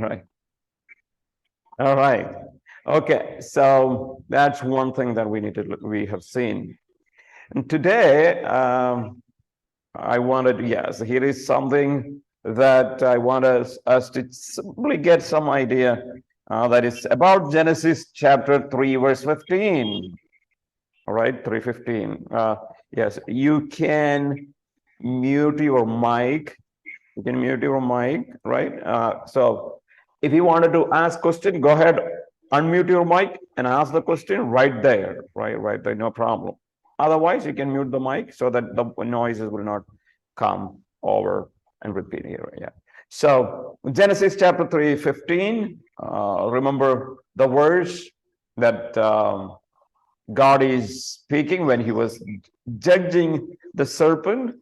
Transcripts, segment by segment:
right. All right. Okay. So that's one thing that we need to look, we have seen. And today, I wanted, yes, here is something that I want us to simply get some idea that is about Genesis chapter 3, verse 15. All right, 3:15. Yes, you can mute your mic. You can mute your mic, right? So if you wanted to ask question, go ahead, unmute your mic and ask the question right there, right there, no problem. Otherwise, you can mute the mic so that the noises will not come over and repeat here. Yeah. So Genesis chapter 3:15. Remember the words that God is speaking when he was judging the serpent,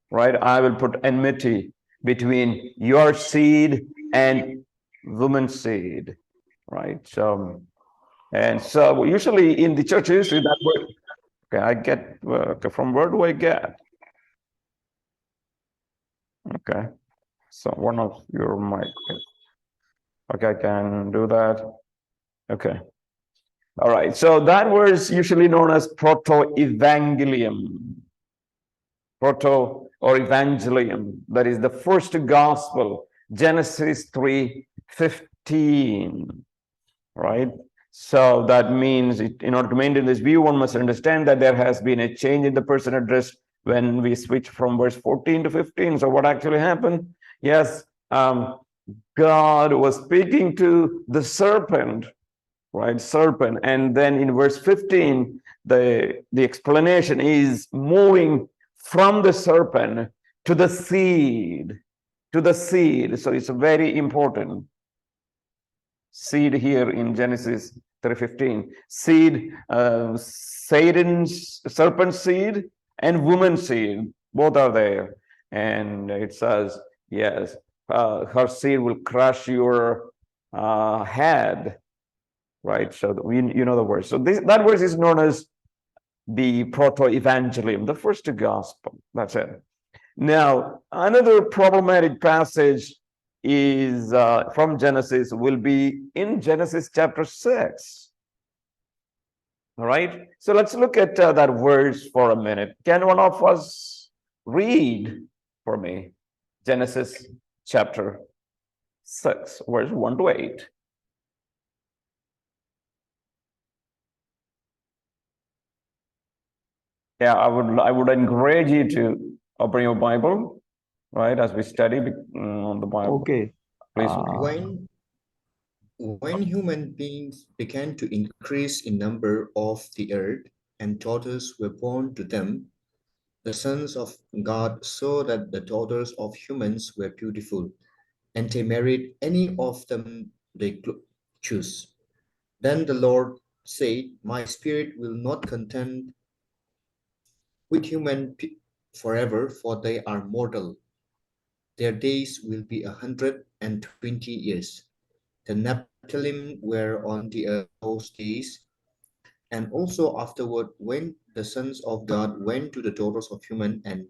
right? I will put enmity between your seed and woman's seed, right? So, and so usually in the churches, that word, okay, I get, okay, from where do I get? Okay, so one of your mic, okay, I can do that. Okay. All right, so that word is usually known as proto-evangelium. Proto or evangelium, that is the first gospel, Genesis 3:15, right? So that means in order to maintain this view, one must understand that there has been a change in the person addressed when we switch from verse 14 to 15. So what actually happened? Yes, God was speaking to the serpent, right? Serpent. And then in verse 15, the explanation is moving from the serpent to the seed, to the seed. So it's very important. Seed here in Genesis 3:15. Seed, Satan's serpent seed and woman seed, both are there. And it says, yes, her seed will crush your head, right? So you know the verse. So that verse is known as the proto-evangelium, the first gospel. That's it. Now, another problematic passage is from Genesis will be in Genesis chapter 6. All right. So let's look at that verse for a minute. Can one of us read for me Genesis chapter 6, verse 1 to 8? Yeah, I would encourage you to open your Bible, right, as we study on the Bible. Okay. Please. When human beings began to increase in number of the earth, and daughters were born to them, the sons of God saw that the daughters of humans were beautiful, and they married any of them they chose. Then the Lord said, my spirit will not contend with forever, for they are mortal. Their days will be 120 years. The Nephilim were on the earth those days, and also afterward, when the sons of God went to the daughters of human and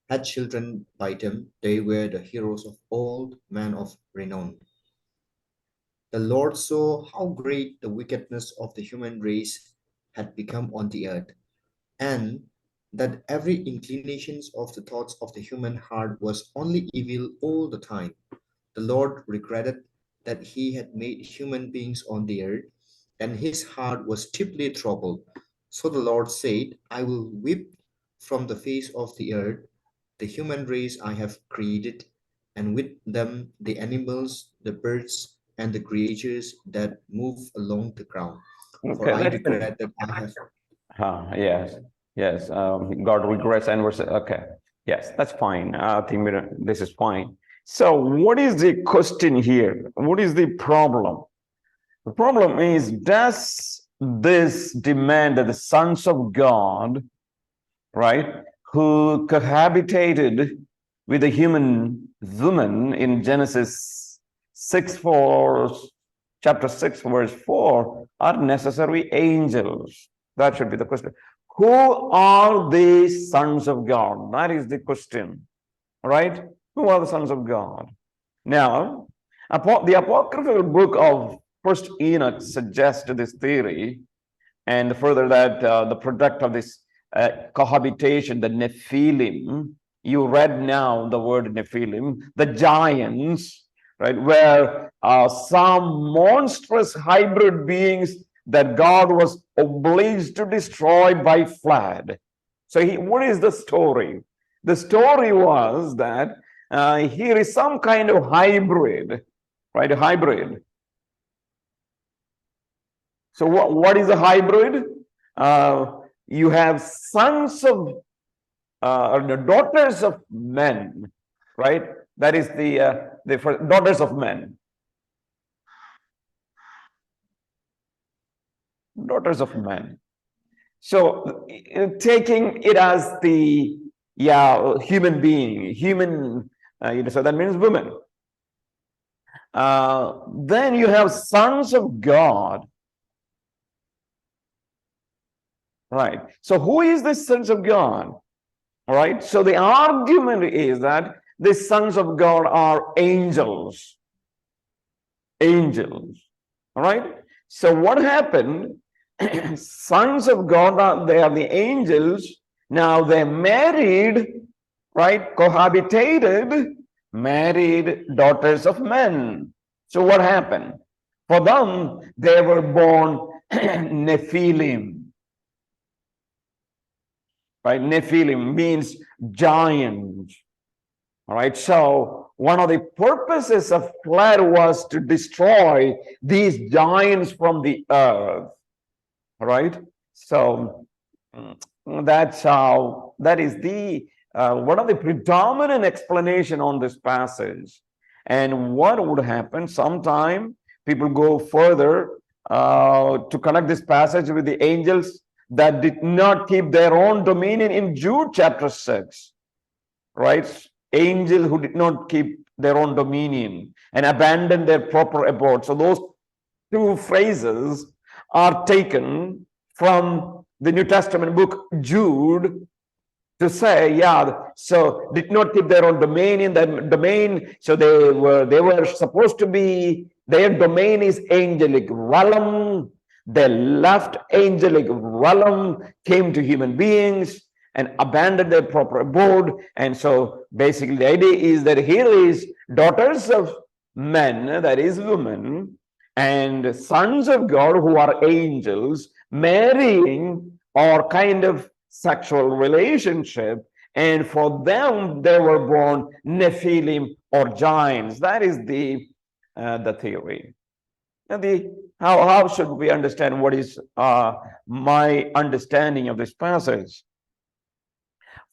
had children by them, they were the heroes of old men of renown. The Lord saw how great the wickedness of the human race had become on the earth, and that every inclination of the thoughts of the human heart was only evil all the time. The Lord regretted that he had made human beings on the earth, and his heart was deeply troubled. So the Lord said, I will wipe from the face of the earth the human race I have created, and with them the animals, the birds, and the creatures that move along the ground. For Okay, I let's regret that I have. yes, yes. God regrets and we're okay. Yes, that's fine. I think this is fine. So, what is the question here? What is the problem? The problem is, does this demand that the sons of God, right, who cohabitated with the human woman in Genesis 6:4, chapter 6, verse 4, are necessary angels? That should be the question. Who are the sons of God? That is the question, right? Who are the sons of God? Now, The apocryphal book of First Enoch suggests this theory, and further that the product of this cohabitation, the Nephilim, you read now the word Nephilim, the giants, right, were some monstrous hybrid beings that God was obliged to destroy by flood. So what is the story? The story was that here is some kind of hybrid, right? A hybrid. So what is a hybrid? You have sons of or the daughters of men, right? That is the daughters of men. Daughters of men. So taking it as the human being, human, so that means women. Then you have sons of God. Right. So who is the sons of God? All right. So the argument is that the sons of God are angels. Angels. All right. So what happened? Sons of God, they are the angels. Now they married, right? Cohabitated, married daughters of men. So what happened? For them, they were born Nephilim. Right? Nephilim means giant. All right. So one of the purposes of flood was to destroy these giants from the earth. All right. So that's how, that is the one of the predominant explanation on this passage. And what would happen sometime people go further to connect this passage with the angels that did not keep their own dominion in Jude chapter 6, right? Angels who did not keep their own dominion and abandoned their proper abode. So those two phrases are taken from the New Testament book Jude to say, so did not keep their own domain, so they were supposed to be, their domain is angelic realm. They left angelic realm, came to human beings and abandoned their proper abode. And so basically the idea is that here is daughters of men, that is women, and sons of God who are angels marrying or kind of sexual relationship, and for them they were born Nephilim or giants. That is the theory. And how should we understand what is my understanding of this passage?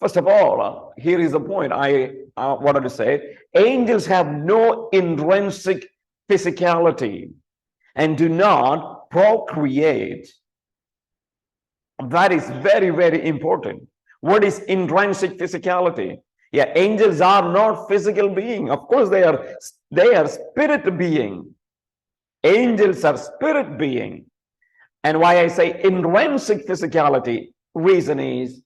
First of all, here is the point I wanted to say. Angels have no intrinsic physicality and do not procreate. That is very, very important. What is intrinsic physicality? Yeah, angels are not physical beings. Of course, they are spirit being. Angels are spirit being. And why I say intrinsic physicality, reason is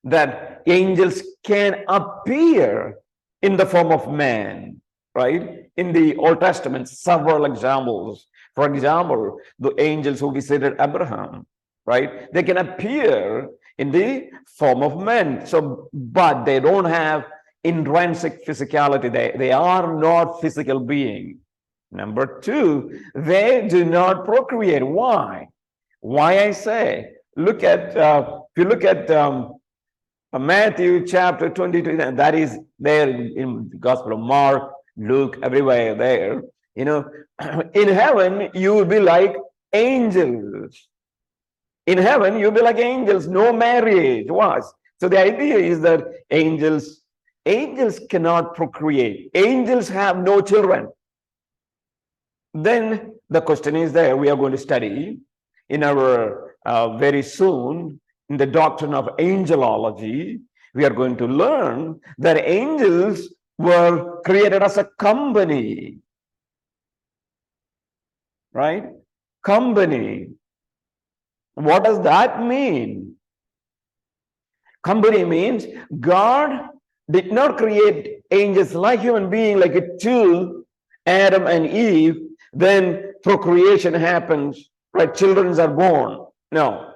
that angels can appear in the form of man, right? In the Old Testament, several examples. For example, the angels who visited Abraham, right? They can appear in the form of men. So, but they don't have intrinsic physicality. They are not physical beings. Number two, they do not procreate. Why? Why I say, look at, if you look at Matthew chapter 22, that is there in the Gospel of Mark, Luke, everywhere there. You know, in heaven, you will be like angels. In heaven, you'll be like angels, no marriage was. So the idea is that angels cannot procreate. Angels have no children. Then the question is there, we are going to study in our very soon in the doctrine of angelology, we are going to learn that angels were created as a company, right? Company. What does that mean? Company means God did not create angels like human being, like a tool, Adam and Eve, then procreation happens, right? Children are born. No.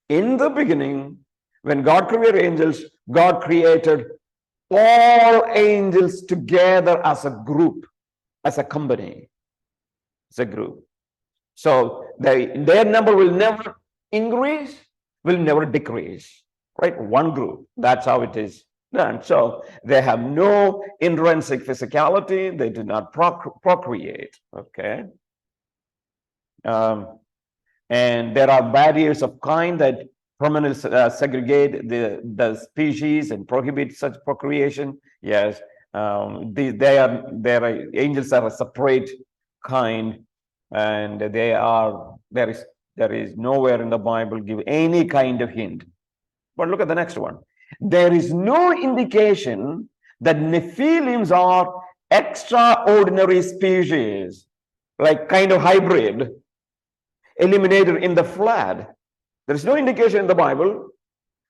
In the beginning, when God created angels, God created all angels together as a group, as a company, as a group. So their number will never increase, will never decrease, right? One group. That's how it is done. So they have no intrinsic physicality. They do not procreate, okay? And there are barriers of kind that permanently segregate the species and prohibit such procreation. Yes, angels are a separate kind, and there is nowhere in the Bible give any kind of hint. But look at the next one. There is no indication that Nephilims are extraordinary species, like kind of hybrid, eliminated in the flood. There is no indication in the Bible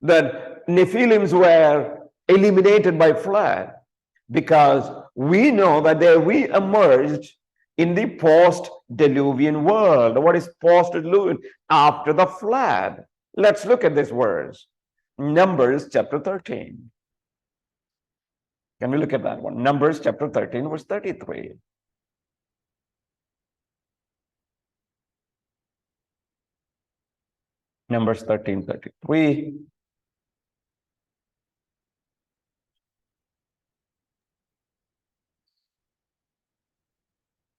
that Nephilims were eliminated by flood, because we know that they re-emerged in the post-Diluvian world. What is post-Diluvian? After the flood. Let's look at this verse. Numbers chapter 13. Can we look at that one? Numbers chapter 13, verse 33. Numbers 13:33.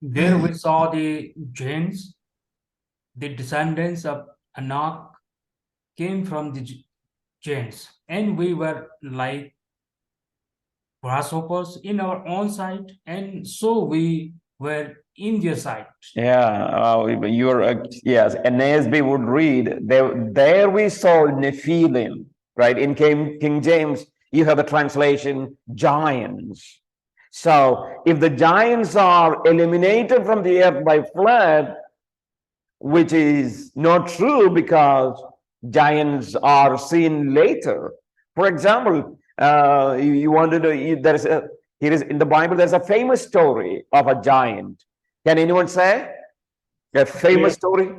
There we saw the giants, the descendants of Anak came from the giants, and we were like grasshoppers in our own sight, and so we were in their sight. Yeah, yes. NASB would read there we saw Nephilim, right? In King James, you have the translation giants. So if the giants are eliminated from the earth by flood, which is not true because giants are seen later. For example, you wanted to, here is in the Bible, there's a famous story of a giant. Can anyone say a famous story?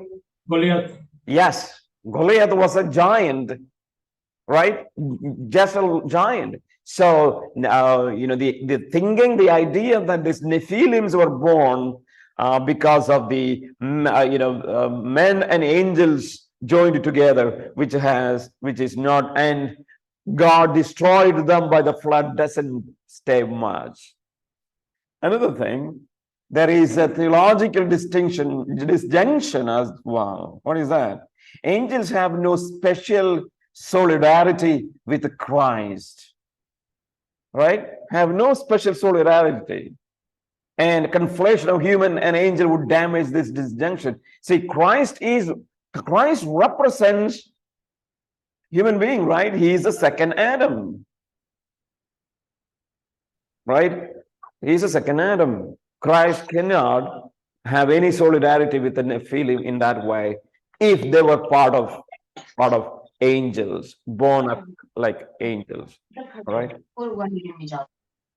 Goliath. Yes, Goliath was a giant, right? Just a giant. So the idea that these Nephilims were born because of the men and angels joined together, which is not, and God destroyed them by the flood, doesn't stay much. Another thing, there is a theological disjunction as well. What is that? Angels have no special solidarity with Christ, right? Have no special solidarity. And conflation of human and angel would damage this disjunction. See, Christ represents human being, right? He is the second Adam, right? He is the second Adam. Christ cannot have any solidarity with the Nephilim in that way if they were part of angels, born up like angels, right?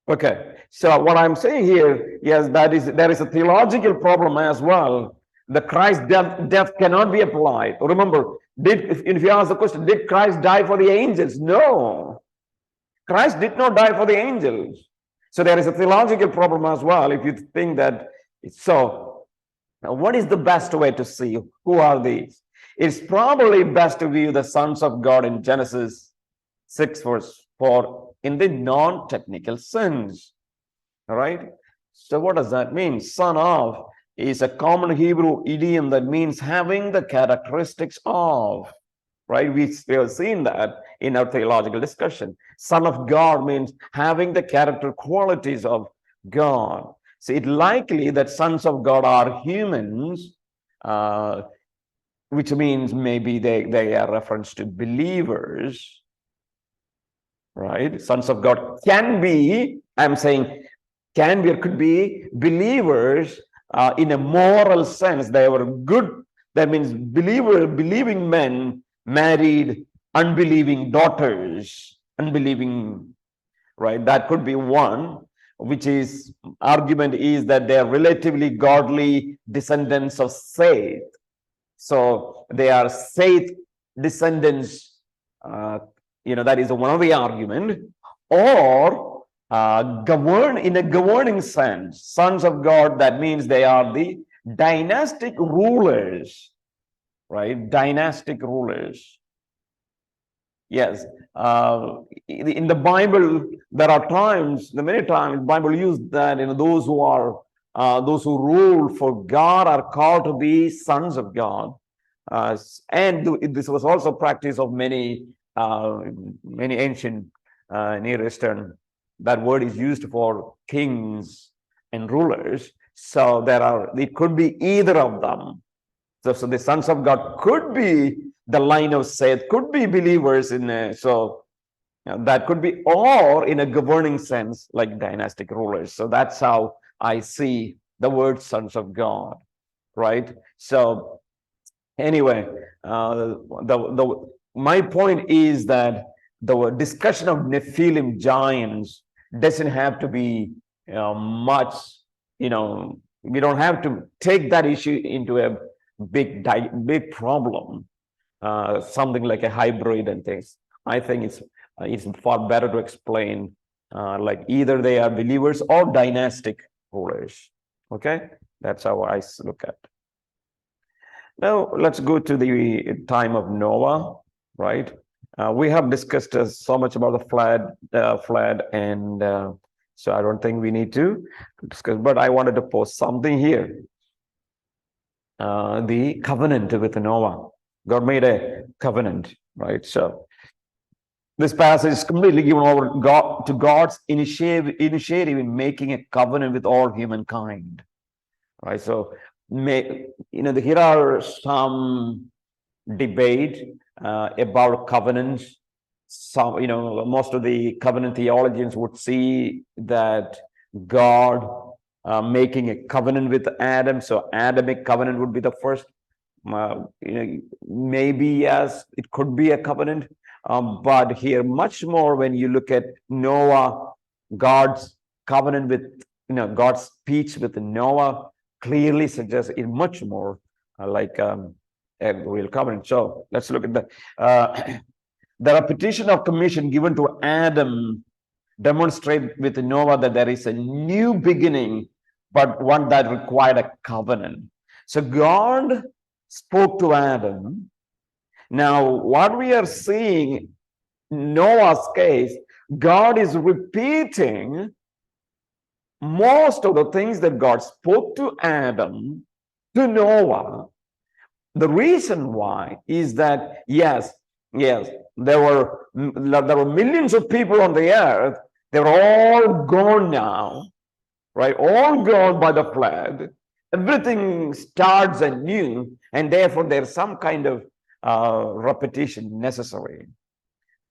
Okay, so what I'm saying here, yes, there is a theological problem as well. The Christ death cannot be applied. Remember, if you ask the question, did Christ die for the angels? No, Christ did not die for the angels. So there is a theological problem as well. If you think that it's so, now what is the best way to see who are these? It's probably best to view the sons of God in Genesis 6 verse 4 in the non-technical sense. All right. So what does that mean? Son of is a common Hebrew idiom that means having the characteristics of. Right? We have seen that in our theological discussion. Son of God means having the character qualities of God. So it's likely that sons of God are humans, which means maybe they are reference to believers, right? Sons of God can be, I'm saying, can be or could be believers in a moral sense. They were good. That means believing men married unbelieving daughters, unbelieving, right? That could be one. which is argument is that they are relatively godly descendants of Seth. So they are Seth descendants. That is one of the argument. Or govern in a governing sense, sons of God. That means they are the dynastic rulers, right? Dynastic rulers. Yes, in the Bible, there are times, many times, the Bible used that those who rule for God are called to be sons of God, and this was also practice of many ancient Near Eastern. That word is used for kings and rulers. So it could be either of them. So the sons of God could be the line of Seth, could be believers that could be, or in a governing sense, like dynastic rulers. So that's how I see the word sons of God, right? So anyway, my point is that the discussion of Nephilim giants doesn't have to be much, we don't have to take that issue into a big problem, something like a hybrid and things. I think it's far better to explain like either they are believers or dynastic rulers. Okay, that's how I look at. Now let's go to the time of Noah, right? We have discussed so much about the flood, and so I don't think we need to discuss. But I wanted to post something here. The covenant with Noah. God made a covenant, right? So this passage is completely given over to God's initiative in making a covenant with all humankind, right? So here are some debate about covenants. Some, most of the covenant theologians would see that God making a covenant with Adam. So Adamic covenant would be the first. Maybe yes, it could be a covenant. But here, much more when you look at Noah, God's covenant with, God's speech with Noah clearly suggests it much more like a real covenant. So let's look at the repetition of commission given to Adam demonstrate with Noah that there is a new beginning, but one that required a covenant. So God spoke to Adam. Now, what we are seeing in Noah's case, God is repeating most of the things that God spoke to Adam to Noah. The reason why is that, yes, there were millions of people on the earth. They're all gone now, right? All gone by the flood. Everything starts anew, and therefore there's some kind of repetition necessary,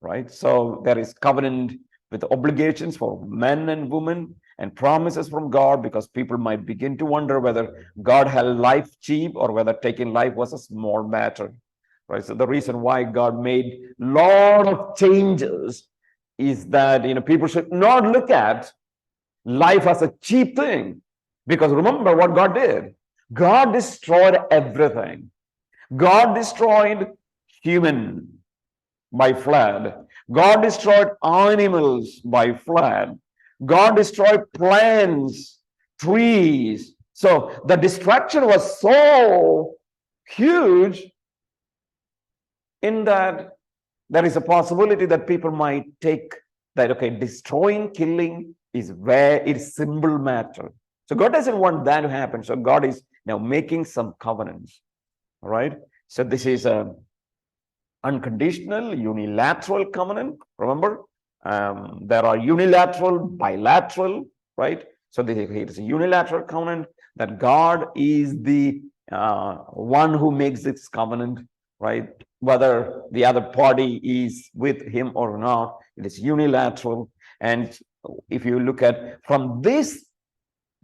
right? So there is covenant with obligations for men and women and promises from God, because people might begin to wonder whether God held life cheap or whether taking life was a small matter, right? So the reason why God made a lot of changes is that people should not look at life as a cheap thing, because remember what God did. God destroyed everything. God destroyed human by flood. God destroyed animals by flood. God destroyed plants, trees. So the destruction was so huge in that there is a possibility that people might take that, okay, destroying, killing is where it's simple matter. So God doesn't want that to happen. So God is now making some covenants. All right. So this is a unconditional, unilateral covenant. Remember, there are unilateral, bilateral, right? So this is a unilateral covenant that God is the one who makes this covenant, right? Whether the other party is with him or not, it is unilateral. And if you look at from this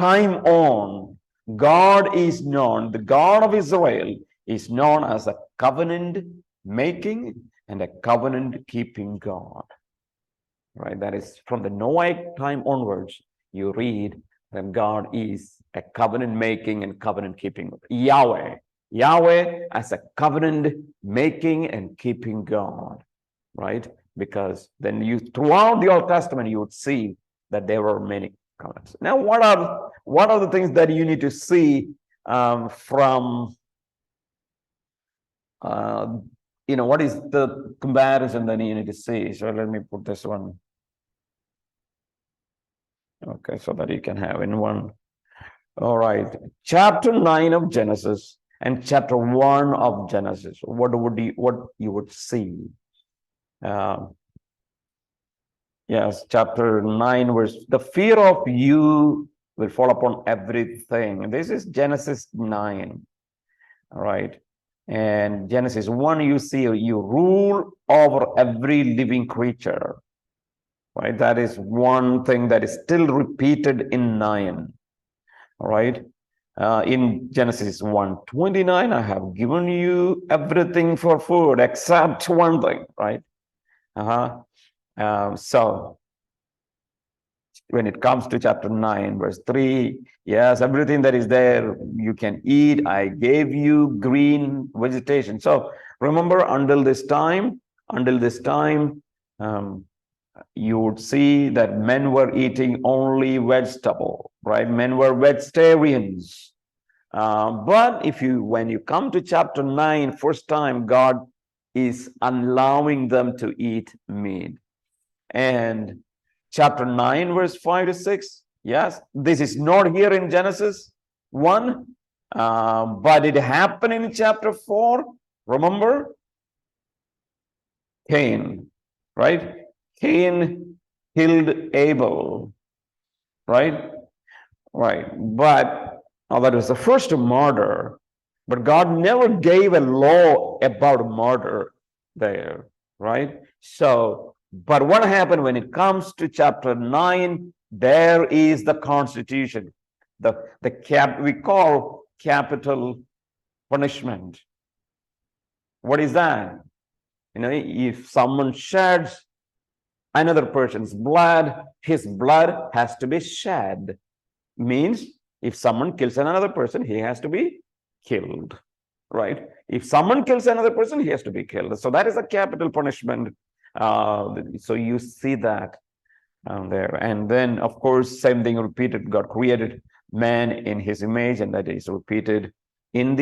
time on, God is known, the God of Israel is known as a covenant making and a covenant keeping God, right? That is from the Noahic time onwards. you read that God is a covenant making and covenant keeping Yahweh. Yahweh as a covenant making and keeping God, right? Because then you throughout the Old Testament you would see that there were many covenants. Now, what are the things that you need to see from what is the comparison that you need to see? So let me put this one. Okay, so that you can have in one. All right, chapter 9 of Genesis and chapter 1 of Genesis. What you would see? Yes, chapter 9, verse, the fear of you will fall upon everything. This is Genesis 9. All right. And Genesis 1, you see, you rule over every living creature. Right. That is one thing that is still repeated in 9. All right. In Genesis 1:29, I have given you everything for food except one thing, right? So when it comes to chapter 9, verse 3, yes, everything that is there you can eat. I gave you green vegetation. So remember, until this time, you would see that men were eating only vegetable, right? Men were vegetarians. But when you come to chapter 9, first time, God is allowing them to eat meat. And chapter 9, verse 5 to 6, yes, this is not here in Genesis 1, but it happened in chapter 4. Remember? Cain, right? Cain killed Abel, right? Right. But that was the first murder. But God never gave a law about murder there, right? So, but what happened when it comes to chapter 9? There is the constitution, we call capital punishment. What is that? If someone sheds another person's blood, his blood has to be shed. Means if someone kills another person, he has to be killed, right? If someone kills another person, he has to be killed. So that is a capital punishment. So you see that there. And then, of course, same thing repeated. God created man in his image, and that is repeated in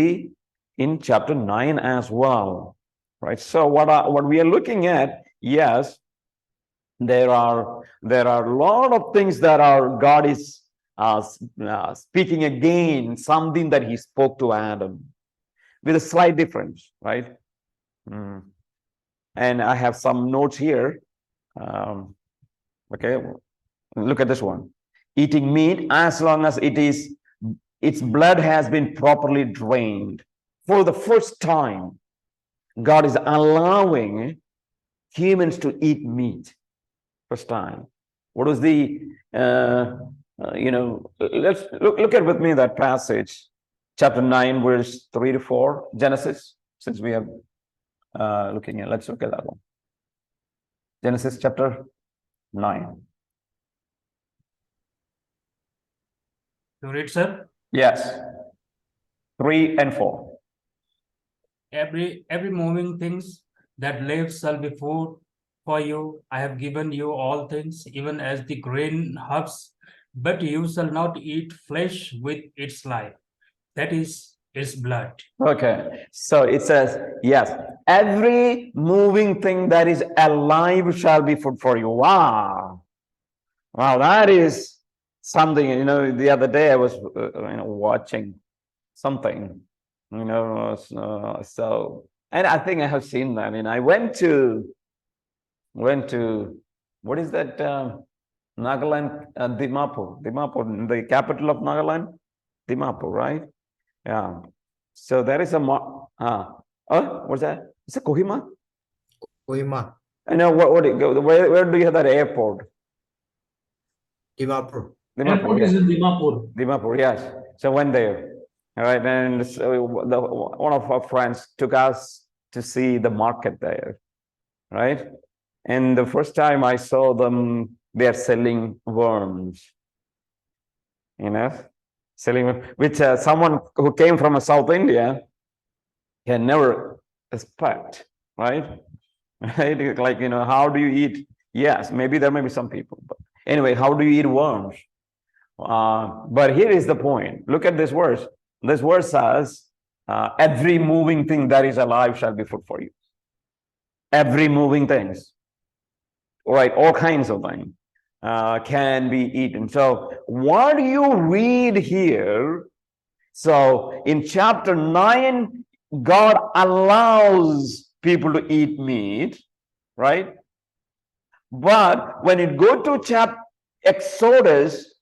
chapter 9 as well, right? So what we are looking at, yes, there are a lot of things that God is speaking again, something that he spoke to Adam with a slight difference, right? And I have some notes here. Okay, look at this one. Eating meat, as long as its blood has been properly drained. For the first time, God is allowing humans to eat meat. First time. What was the let's look at with me that passage, chapter 9, verse 3 to 4, Genesis, since we are looking at, let's look at that one. Genesis chapter 9. You read, sir? Yes. 3 and 4. Every moving things that lives shall be food for you. I have given you all things, even as the green herbs, but you shall not eat flesh with its life, that is its blood. Okay, so it says, yes, every moving thing that is alive shall be food for you. Wow, that is something. The other day I was watching something, so, and I think I have seen that. And I went to what is that, Nagaland, Dimapur, the capital of Nagaland, Dimapur, right? Yeah. So there is what's that? Is it Kohima? Kohima, I know where do you have that airport? Dimapur. Airport is in Dimapur. Dimapur, yes. So went there. All right, and so one of our friends took us to see the market there, right? And the first time I saw them, they are selling worms. you know, selling, which someone who came from a South India can never expect, right? Right? Like, how do you eat? Yes, maybe there may be some people, but anyway, how do you eat worms? But here is the point. Look at this verse. This verse says, every moving thing that is alive shall be food for you. Every moving things, all right, all kinds of things can be eaten. So what do you read here? So in chapter 9, God allows people to eat meat, right? But when you go to chapter Exodus,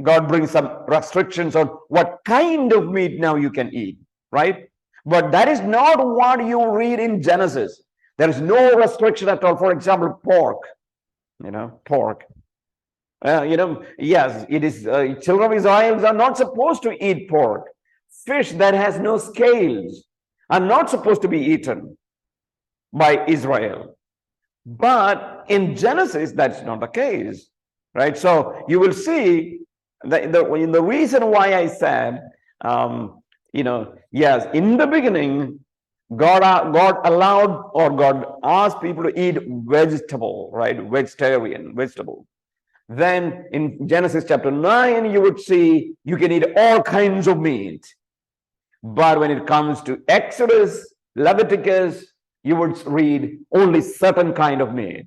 God brings some restrictions on what kind of meat now you can eat, right? But that is not what you read in Genesis. There is no restriction at all. For example, pork, pork. Yes, it is. Children of Israel are not supposed to eat pork. Fish that has no scales are not supposed to be eaten by Israel. But in Genesis, that's not the case, right? So you will see the reason why I said, yes, in the beginning, God allowed, or God asked people to eat vegetable, right? Vegetable. Then in Genesis chapter 9, you would see you can eat all kinds of meat. But when it comes to Exodus, Leviticus, you would read only certain kind of meat,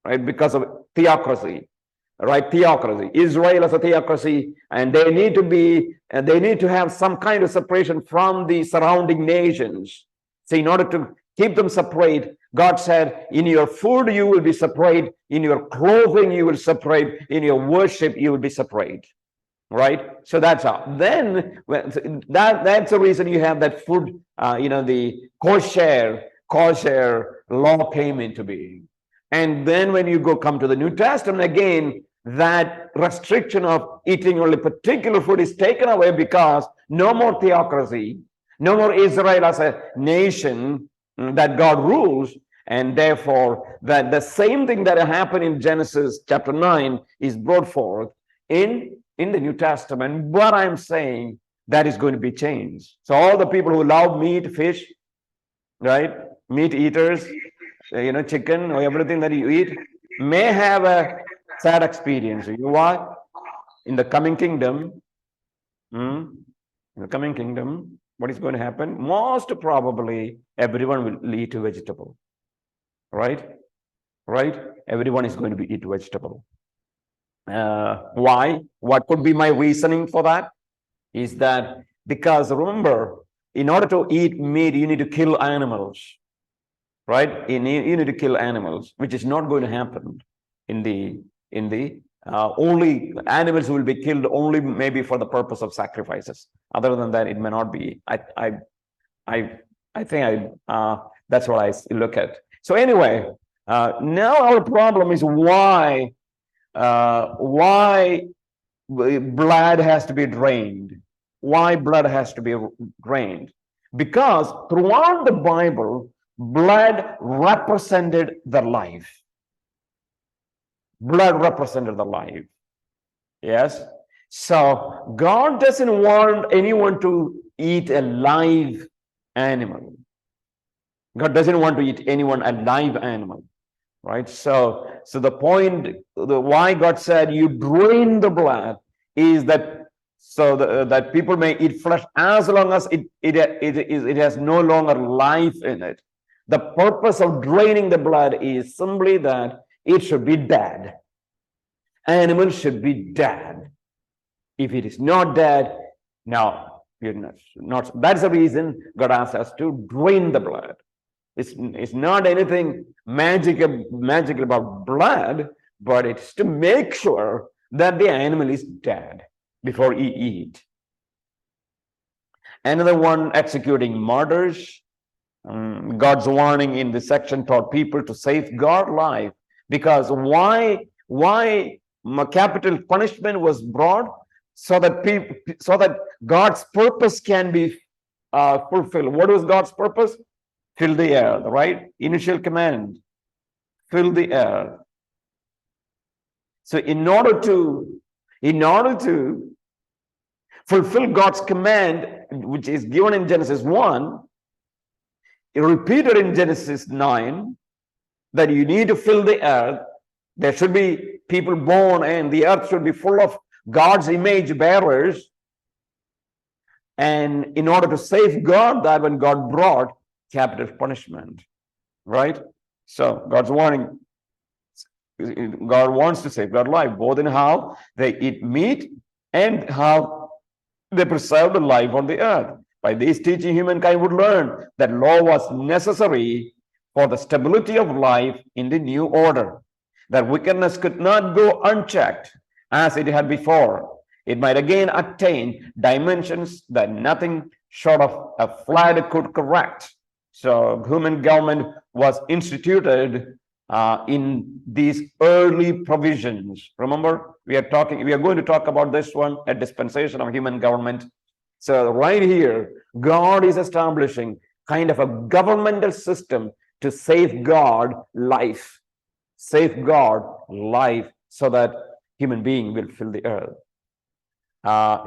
right? Because of theocracy, right? Theocracy. Israel is a theocracy, and they need to have some kind of separation from the surrounding nations. So in order to keep them separate, God said, in your food you will be separate, in your clothing you will separate, in your worship you will be separate, right? So that's how. Then that's the reason you have that food, the kosher law came into being. And then when you come to the New Testament, again, that restriction of eating only particular food is taken away, because no more theocracy, no more Israel as a nation that God rules, and therefore that the same thing that happened in Genesis chapter 9 is brought forth in the New Testament. But I'm saying that is going to be changed. So all the people who love meat, fish, right, meat eaters, chicken or everything that you eat, may have a sad experience. You know what? In the coming kingdom, what is going to happen? Most probably, everyone will eat vegetable, right? Right? Everyone is going to be eat vegetable. Why? What could be my reasoning for that? Is that because remember, in order to eat meat, you need to kill animals, right? You need to kill animals, which is not going to happen in the only animals will be killed only maybe for the purpose of sacrifices. Other than that, it may not be. I think that's what I look at. So anyway, now our problem is why blood has to be drained. Why blood has to be drained? Because throughout the Bible, blood represented the life. Blood represented the life. Yes. So God doesn't want anyone to eat a live animal. God doesn't want to eat anyone a live animal, right? So the point, why God said you drain the blood is that that people may eat flesh as long as it has no longer life in it. The purpose of draining the blood is simply that it should be dead. Animals should be dead. If it is not dead, no, you're not. That's the reason God asks us to drain the blood. It's not anything magical about blood, but it's to make sure that the animal is dead before you eat. Another one, executing murders. God's warning in this section taught people to safeguard life, because why capital punishment was brought? So that God's purpose can be fulfilled. What was God's purpose? Fill the earth, right? Initial command, fill the earth. So in order to fulfill God's command, which is given in Genesis 1, repeated in Genesis 9, that you need to fill the earth. There should be people born, and the earth should be full of God's image bearers. And in order to safeguard that, when God brought capital punishment, right? So God's warning, God wants to safeguard life, both in how they eat meat and how they preserve the life on the earth. By this teaching, humankind would learn that law was necessary for the stability of life in the new order, that wickedness could not go unchecked as it had before. It might again attain dimensions that nothing short of a flood could correct. So human government was instituted in these early provisions. Remember, we are going to talk about this one, a dispensation of human government. So right here, God is establishing kind of a governmental system to safeguard life so that human being will fill the earth.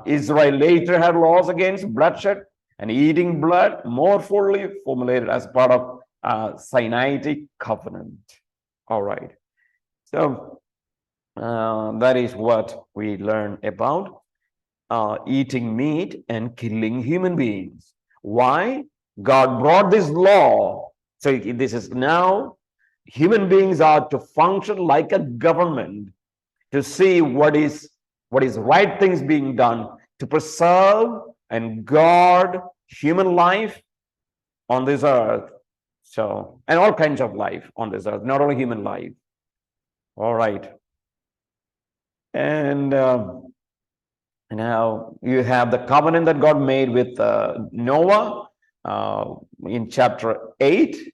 Israel later had laws against bloodshed and eating blood, more fully formulated as part of Sinaitic covenant. All right. So that is what we learn about eating meat and killing human beings. Why? God brought this law. So this is now human beings are to function like a government to see what is right things being done to preserve and guard human life on this earth. So, and all kinds of life on this earth, not only human life. All right. And now you have the covenant that God made with Noah in chapter 8.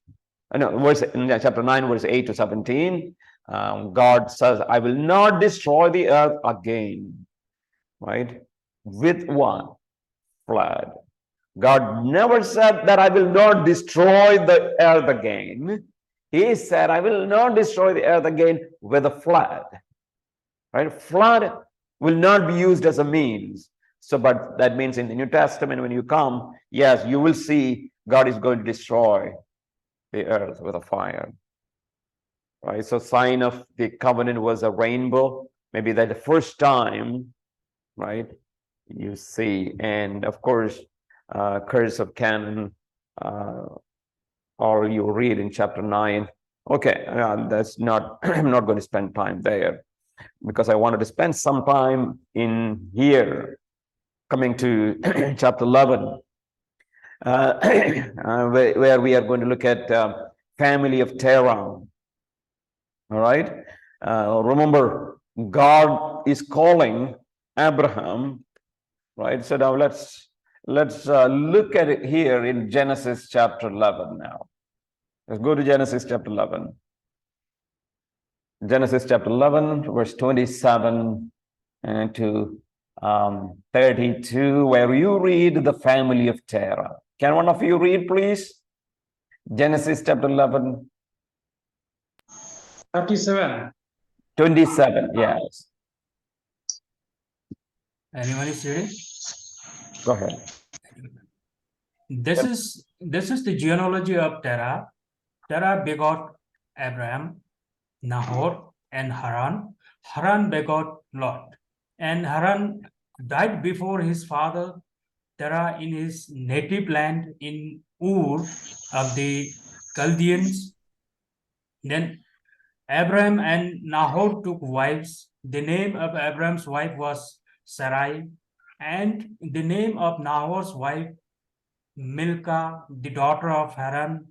In chapter 9, verse 8 to 17. God says, I will not destroy the earth again, right? With one flood. God never said that I will not destroy the earth again. He said, I will not destroy the earth again with a flood, right? Flood will not be used as a means. So, but that means in the New Testament, when you come, yes, you will see God is going to destroy the earth with a fire. Right, so sign of the covenant was a rainbow. Maybe that the first time, right, you see. And of course, curse of Canaan, or you read in chapter 9. Okay, that's not, I'm not going to spend time there because I wanted to spend some time in here, coming to chapter 11, where we are going to look at family of Terah. All right. Remember, God is calling Abraham, right? So now let's look at it here in Genesis chapter 11 now. Let's go to Genesis chapter 11. Genesis chapter 11, verse 27 and to 32, where you read the family of Terah. Can one of you read, please? Genesis chapter 11. 37. 27, yes. Anyone is reading? Go ahead. This is the genealogy of Terah. Terah begot Abraham, Nahor, and Haran. Haran begot Lot. And Haran died before his father Terah in his native land in Ur of the Chaldeans. Then Abraham and Nahor took wives. The name of Abraham's wife was Sarai, and the name of Nahor's wife Milcah, the daughter of Haran,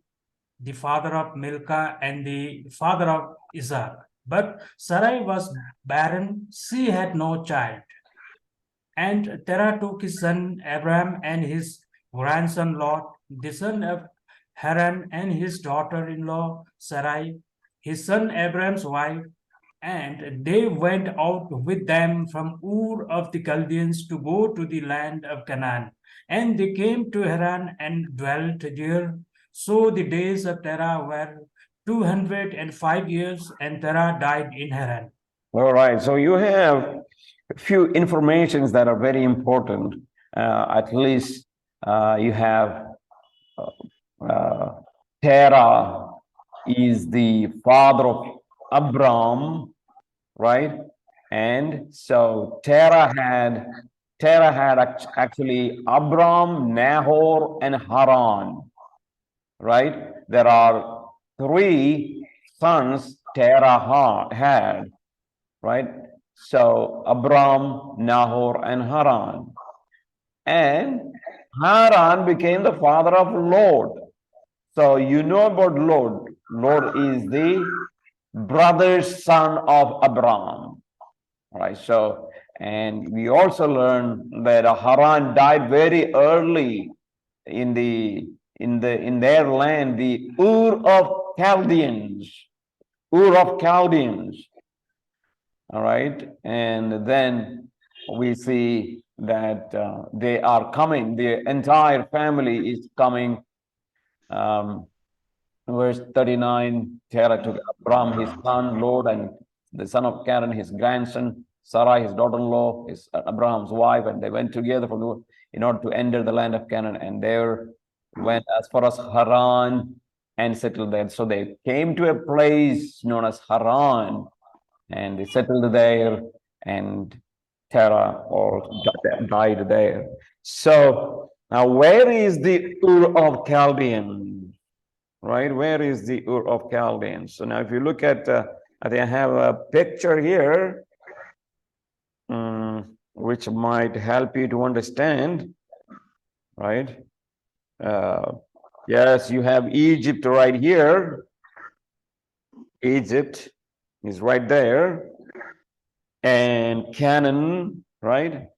the father of Milcah and the father of Isaac. But Sarai was barren, she had no child. And Terah took his son Abraham and his grandson Lot, the son of Haran, and his daughter-in-law Sarai, his son Abraham's wife, and they went out with them from Ur of the Chaldeans to go to the land of Canaan. And they came to Haran and dwelt there. So the days of Terah were 205 years, and Terah died in Haran. All right, so you have a few informations that are very important at least you have Terah is the father of Abram, right? And so Terah had actually Abram, Nahor, and Haran, right? There are three sons Terah had, right? So Abram, Nahor, and Haran. And Haran became the father of Lord. So you know about Lord. Lord is the brother's son of Abraham. All right. So, and we also learn that Haran died very early in their land, the Ur of Chaldeans. Ur of Chaldeans. All right. And then we see that they are coming, the entire family is coming. Verse 39, Terah took Abram, his son, Lord, and the son of Karen, his grandson, Sarai, his daughter-in-law, is Abraham's wife, and they went together in order to enter the land of Canaan, and there went as far as Haran and settled there. So they came to a place known as Haran, and they settled there, and Terah died there. So now, where is the Ur of Chaldean? Right? Where is the Ur of Chaldeans? So now if you look at, I think I have a picture here, which might help you to understand, right? Yes, you have Egypt right here. Egypt is right there. And Canaan, right?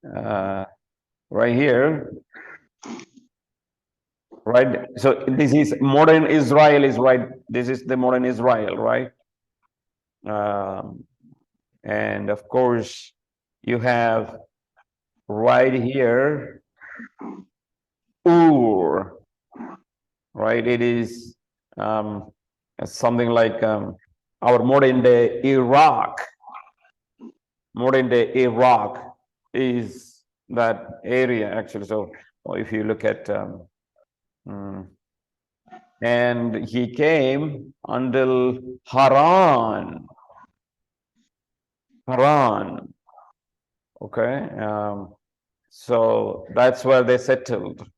Right here. Right, so this is modern Israel is right. This is the modern Israel, right? And of course, you have right here Ur, right? It is something like our modern day Iraq. Modern day Iraq is that area actually. So if you look at and he came until Haran. Haran. Okay. So that's where they settled.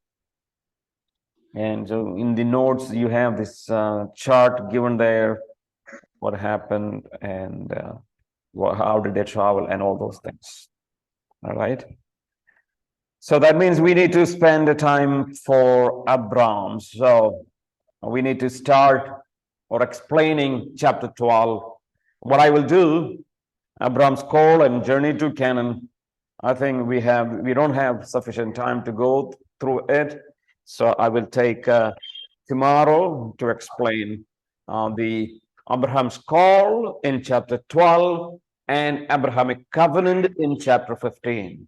And so in the notes, you have this chart given there, what happened and how did they travel and all those things. All right. So that means we need to spend the time for Abram. So we need to start or explaining chapter 12. What I will do, Abram's call and journey to Canaan. I think we don't have sufficient time to go through it. So I will take tomorrow to explain the Abraham's call in chapter 12 and Abrahamic covenant in chapter 15.